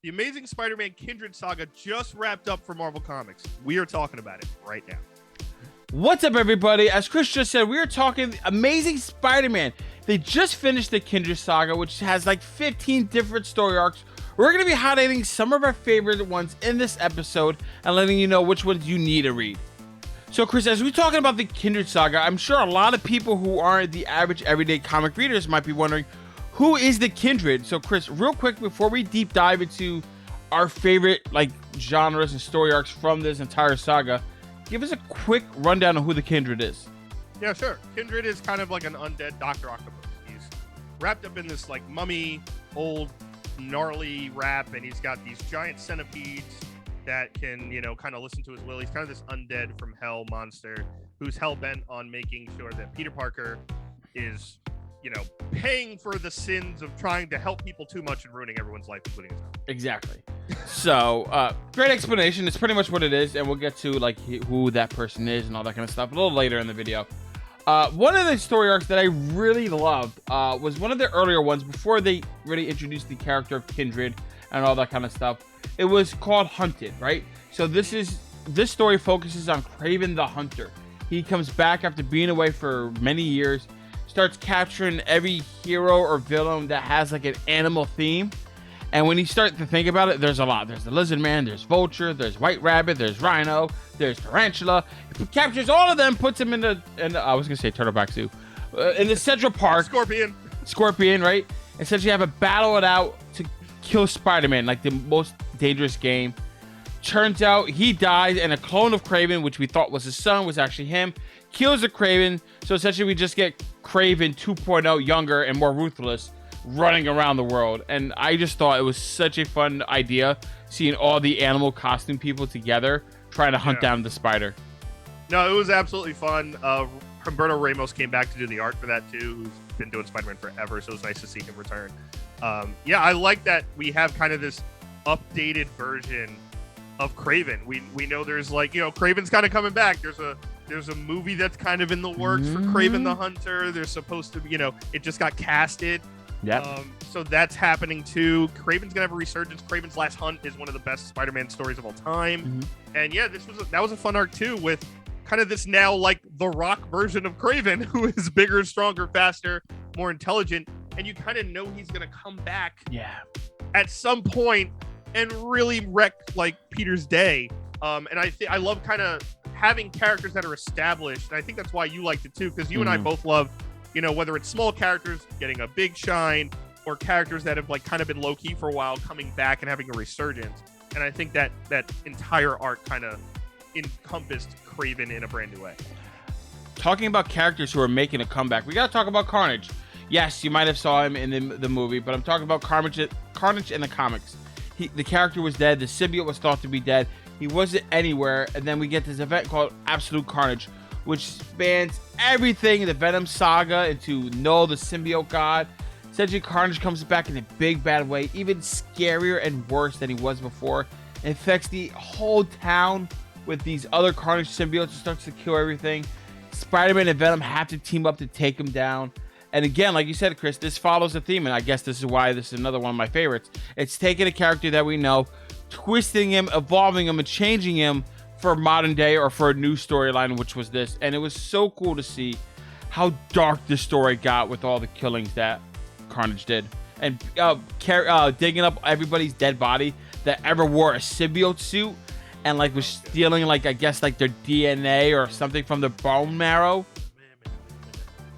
The Amazing Spider-Man Kindred Saga just wrapped up for Marvel Comics. We are talking about it right now. What's up, everybody? As Chris just said, we are talking Amazing Spider-Man. They just finished the Kindred Saga, which has like 15 different story arcs. We're going to be highlighting some of our favorite ones in this episode and letting you know which ones you need to read. So, Chris, as we're talking about the Kindred Saga, I'm sure a lot of people who aren't the average everyday comic readers might be wondering, who is the Kindred? So, Chris, real quick, before we deep dive into our favorite genres and story arcs from this entire saga, give us a quick rundown of who the Kindred is. Yeah, sure. Kindred is kind of like an undead Dr. Octopus. He's wrapped up in this mummy, old, gnarly wrap, and he's got these giant centipedes that can, kind of listen to his will. He's kind of this undead from hell monster who's hell-bent on making sure that Peter Parker is paying for the sins of trying to help people too much and ruining everyone's life, including his own. Exactly. So, great explanation. It's pretty much what it is, and we'll get to who that person is and all that kind of stuff a little later in the video. One of the story arcs that I really loved was one of the earlier ones before they really introduced the character of Kindred and all that kind of stuff. It was called Hunted, right? So this story focuses on Craven the Hunter. He comes back after being away for many years, starts capturing every hero or villain that has an animal theme. And when you start to think about it, there's a lot. There's the Lizard Man, there's Vulture, there's White Rabbit, there's Rhino, there's Tarantula. He captures all of them, puts them in I was going to say Turtleback Zoo, in the Central Park. Scorpion, right? Essentially have a battle it out to kill Spider-Man, the most dangerous game. Turns out he dies, and a clone of Craven, which we thought was his son, was actually him, kills the Craven. So essentially we just get Craven 2.0 younger and more ruthless, running around the world. And I just thought it was such a fun idea, seeing all the animal costume people together trying to hunt down the spider. No, it was absolutely fun. Humberto Ramos came back to do the art for that too, who's been doing Spider-Man forever, so it was nice to see him return. I like that we have kind of this updated version of Craven. We know there's Craven's kind of coming back. There's a movie that's kind of in the works for Craven the Hunter. There's supposed to be, it just got casted. Yeah. So that's happening too. Craven's gonna have a resurgence. Craven's Last Hunt is one of the best Spider-Man stories of all time. Mm-hmm. And yeah, that was a fun arc too, with kind of this now the Rock version of Craven, who is bigger, stronger, faster, more intelligent, and you kind of know he's gonna come back. Yeah. At some point and really wreck Peter's day. And I love kind of having characters that are established. And I think that's why you liked it too, because you and I both love, whether it's small characters getting a big shine or characters that have kind of been low key for a while coming back and having a resurgence. And I think that entire arc kind of encompassed Craven in a brand new way. Talking about characters who are making a comeback, we got to talk about Carnage. Yes, you might have saw him in the movie, but I'm talking about Carnage in the comics. The character was dead. The symbiote was thought to be dead. He wasn't anywhere. And then we get this event called Absolute Carnage, which spans everything, the Venom saga, into Null, the symbiote god. Essentially, Carnage comes back in a big, bad way, even scarier and worse than he was before. It infects the whole town with these other Carnage symbiotes and starts to kill everything. Spider-Man and Venom have to team up to take him down. And again, like you said, Chris, this follows a theme, and I guess this is why this is another one of my favorites. It's taking a character that we know, twisting him, evolving him, and changing him for modern day or for a new storyline, which was this. And it was so cool to see how dark the story got with all the killings that Carnage did. And digging up everybody's dead body that ever wore a symbiote suit and was stealing I guess their DNA or something from the bone marrow.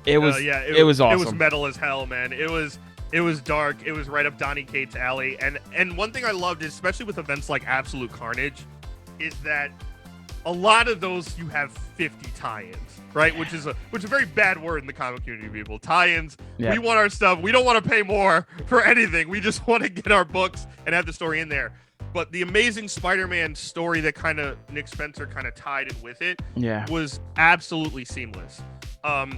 It was it was awesome. It was metal as hell, man. It was dark. It was right up Donny Cates' alley. And one thing I loved, especially with events like Absolute Carnage, is that a lot of those you have 50 tie-ins, right? Which is a very bad word in the comic community, people. Tie-ins. Yeah. We want our stuff. We don't want to pay more for anything. We just want to get our books and have the story in there. But the Amazing Spider-Man story that kind of Nick Spencer kind of tied in with it was absolutely seamless.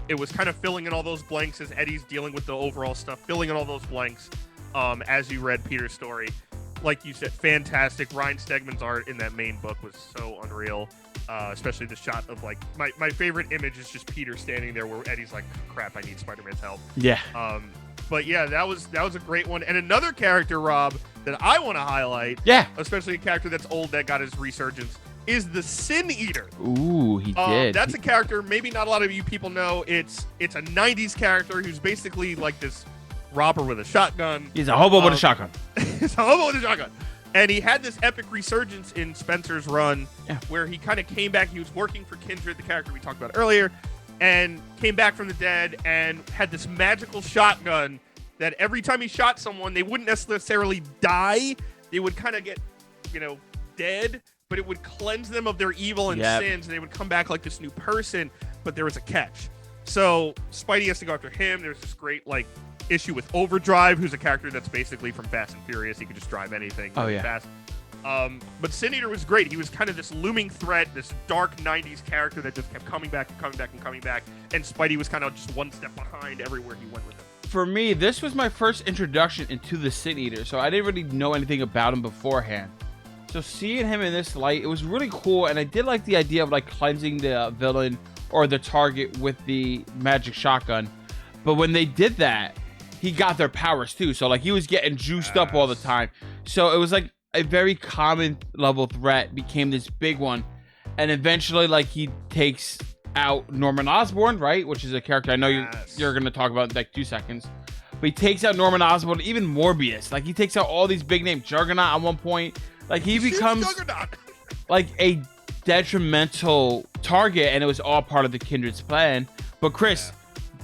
It was kind of filling in all those blanks as Eddie's dealing with the overall stuff, filling in all those blanks as you read Peter's story. Like you said, fantastic. Ryan Stegman's art in that main book was so unreal, especially the shot of my favorite image is just Peter standing there where Eddie's like, crap, I need Spider-Man's help. Yeah. But yeah, that was a great one. And another character, Rob, that I want to highlight, Yeah. especially a character that's old that got his resurgence, is the Sin Eater. Ooh, he did. That's a character maybe not a lot of you people know. It's a 90s character who's basically like this robber with a shotgun. He's a hobo with a shotgun. He's a hobo with a shotgun. And he had this epic resurgence in Spencer's run, where he kind of came back. He was working for Kindred, the character we talked about earlier, and came back from the dead and had this magical shotgun that every time he shot someone, they wouldn't necessarily die. They would kind of get, dead, but it would cleanse them of their evil and sins, and they would come back like this new person, but there was a catch. So Spidey has to go after him. There's this great, issue with Overdrive, who's a character that's basically from Fast and Furious. He could just drive anything fast. But Sin Eater was great. He was kind of this looming threat, this dark 90s character that just kept coming back and coming back and coming back, and Spidey was kind of just one step behind everywhere he went with him. For me, this was my first introduction into the Sin Eater, so I didn't really know anything about him beforehand. So seeing him in this light, it was really cool, and I did like the idea of cleansing the villain or the target with the magic shotgun. But when they did that, he got their powers too. So he was getting juiced up all the time. So it was a very common level threat became this big one, and eventually he takes out Norman Osborn, right? Which is a character I know you're going to talk about in 2 seconds. But he takes out Norman Osborn, even Morbius. He takes out all these big names. Juggernaut at one point. He becomes a detrimental target, and it was all part of the Kindred's plan. But Chris,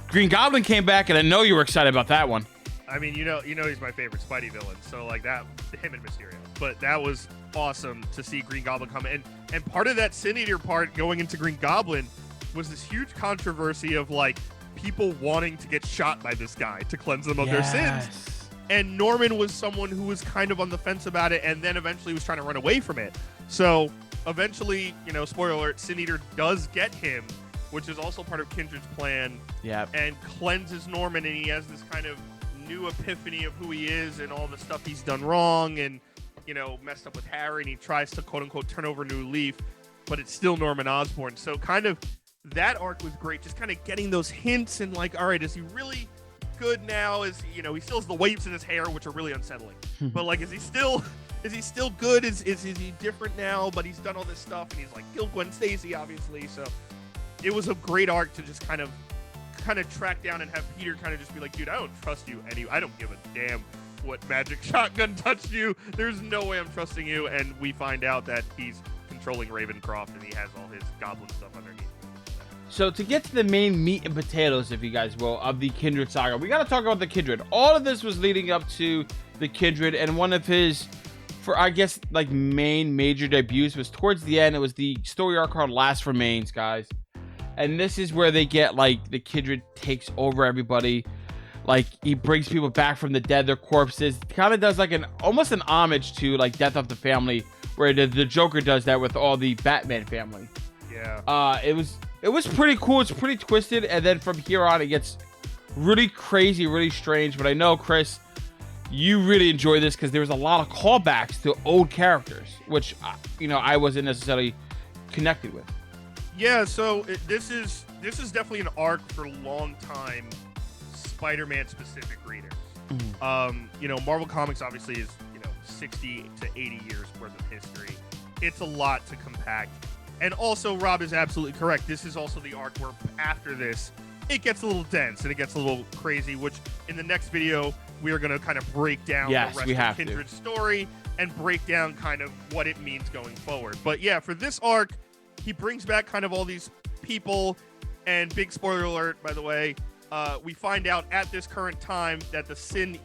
Green Goblin came back, and I know you were excited about that one. I mean, you know he's my favorite Spidey villain, so that, him and Mysterio. But that was awesome to see Green Goblin come in. And part of that Sin Eater part going into Green Goblin was this huge controversy of people wanting to get shot by this guy to cleanse them of their sins. And Norman was someone who was kind of on the fence about it, and then eventually was trying to run away from it. So eventually, spoiler alert, Sin Eater does get him, which is also part of Kindred's plan. Yeah. And cleanses Norman, and he has this kind of new epiphany of who he is and all the stuff he's done wrong and, messed up with Harry, and he tries to quote unquote turn over a new leaf, but it's still Norman Osborn. So kind of that arc was great, just kind of getting those hints and all right, is he really good now? Is he still has the waves in his hair, which are really unsettling. But is he still good? Is he different now? But he's done all this stuff, and he's killed Gwen Stacy, obviously. So it was a great arc to just kind of track down and have Peter kind of just be dude, I don't trust you I don't give a damn what magic shotgun touched you. There's no way I'm trusting you. And we find out that he's controlling Ravencroft, and he has all his goblin stuff underneath. So to get to the main meat and potatoes, if you guys will, of the Kindred Saga, we got to talk about the Kindred. All of this was leading up to the Kindred, and one of his, main major debuts was towards the end. It was the story arc called Last Remains, guys. And this is where they get, the Kindred takes over everybody. He brings people back from the dead, their corpses. Kind of does, almost an homage to, Death of the Family, where the Joker does that with all the Batman family. Yeah. It was pretty cool. It's pretty twisted. And then from here on, it gets really crazy, really strange. But I know, Chris, you really enjoy this because there was a lot of callbacks to old characters, which, I wasn't necessarily connected with. Yeah, so this is definitely an arc for long-time Spider-Man specific readers. Marvel Comics obviously is 60 to 80 years worth of history. It's a lot to compact. And also, Rob is absolutely correct. This is also the arc where after this, it gets a little dense and it gets a little crazy, which in the next video, we are going to kind of break down the rest of Kindred's story and break down kind of what it means going forward. But yeah, for this arc, he brings back kind of all these people, and big spoiler alert, by the way, we find out at this current time that the Sin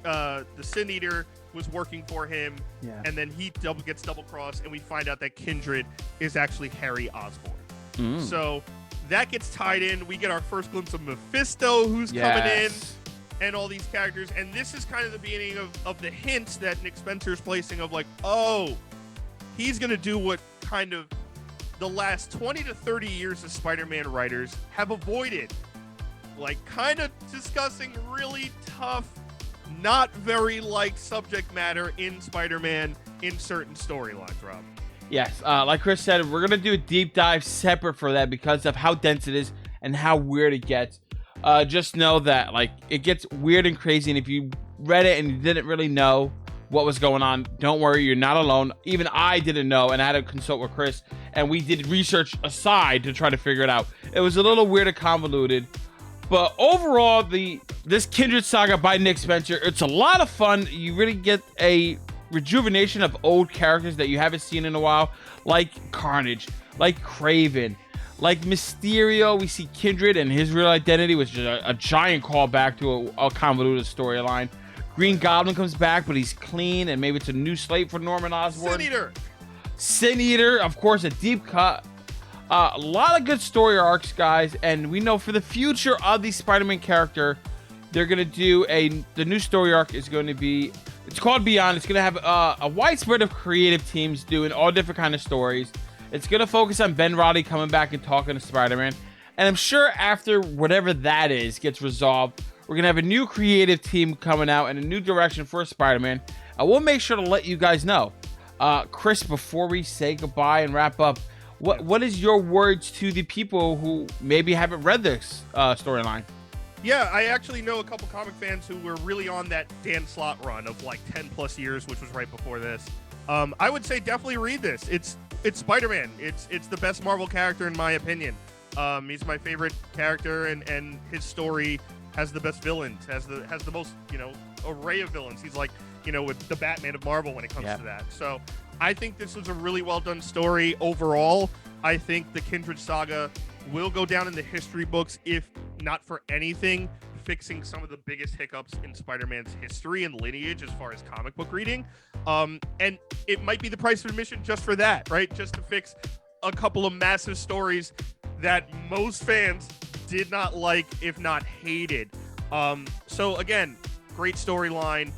Eater was working for him, and then he gets double-crossed, and we find out that Kindred is actually Harry Osborn. So that gets tied in. We get our first glimpse of Mephisto, who's coming in, and all these characters, and this is kind of the beginning of the hints that Nick Spencer's placing of he's going to do what kind of the last 20 to 30 years of Spider-Man writers have avoided, kind of discussing really tough, not very subject matter in Spider-Man in certain storylines, Rob. Yes, like Chris said, we're going to do a deep dive separate for that because of how dense it is and how weird it gets. just know that like it gets weird and crazy, and if you read it and you didn't really know what was going on, don't worry, you're not alone. Even I didn't know, and I had to consult with Chris, and we did research aside to try to figure it out. It was a little weird and convoluted, but overall, this Kindred Saga by Nick Spencer, it's a lot of fun. You really get a rejuvenation of old characters that you haven't seen in a while, like Carnage, like Craven, like Mysterio. We see Kindred and his real identity, which is a giant callback to a convoluted storyline. Green Goblin comes back, but he's clean, and maybe it's a new slate for Norman Osborn. Sin Eater, of course, a deep cut. A lot of good story arcs, guys, and we know for the future of the Spider-Man character, they're gonna do the new story arc is going to be, it's called Beyond. It's gonna have a widespread of creative teams doing all different kind of stories. It's gonna focus on Ben Reilly coming back and talking to Spider-Man, and I'm sure after whatever that is gets resolved, we're gonna have a new creative team coming out and a new direction for Spider-Man. I will make sure to let you guys know. Chris, before we say goodbye and wrap up, what is your words to the people who maybe haven't read this storyline? Yeah, I actually know a couple comic fans who were really on that Dan Slott run of like 10 plus years, which was right before this. I would say definitely read this. It's Spider-Man. It's the best Marvel character in my opinion. He's my favorite character, and his story has the best villains, has the most, array of villains. He's like, with the Batman of Marvel when it comes to that. So I think this was a really well done story overall. I think the Kindred Saga will go down in the history books, if not for anything, fixing some of the biggest hiccups in Spider-Man's history and lineage as far as comic book reading. And it might be the price of admission just for that, right? Just to fix a couple of massive stories that most fans did not like, if not hated. So again, great storyline,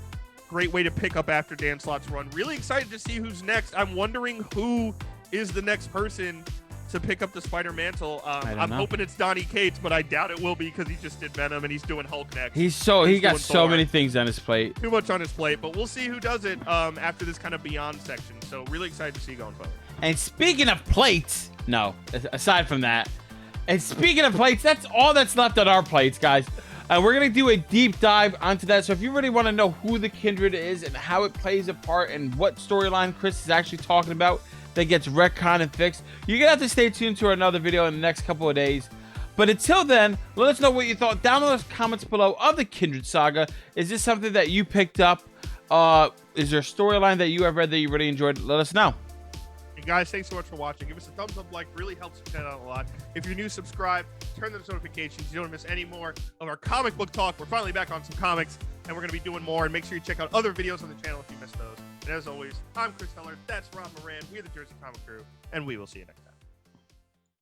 great way to pick up after Dan Slott's run. Really excited to see who's next. I'm wondering who is the next person to pick up the Spider Mantle. I'm hoping it's Donny Cates, but I doubt it will be because he just did Venom and he's doing Hulk next. He got so many things on his plate. Too much on his plate, but we'll see who does it after this kind of Beyond section. So really excited to see going forward. And speaking of plates, no, aside from that, and speaking of plates, that's all that's left on our plates, guys. We're going to do a deep dive onto that. So if you really want to know who the Kindred is and how it plays a part and what storyline Chris is actually talking about that gets retconned and fixed, you're going to have to stay tuned to another video in the next couple of days. But until then, let us know what you thought down in the comments below of the Kindred Saga. Is this something that you picked up? Is there a storyline that you have read that you really enjoyed? Let us know. And guys, thanks so much for watching. Give us a thumbs up, like, really helps the channel out a lot. If you're new, subscribe, turn those notifications. You don't miss any more of our comic book talk. We're finally back on some comics, and we're going to be doing more. And make sure you check out other videos on the channel if you missed those. And as always, I'm Chris Heller. That's Rob Moran. We're the Jersey Comic Crew, and we will see you next time.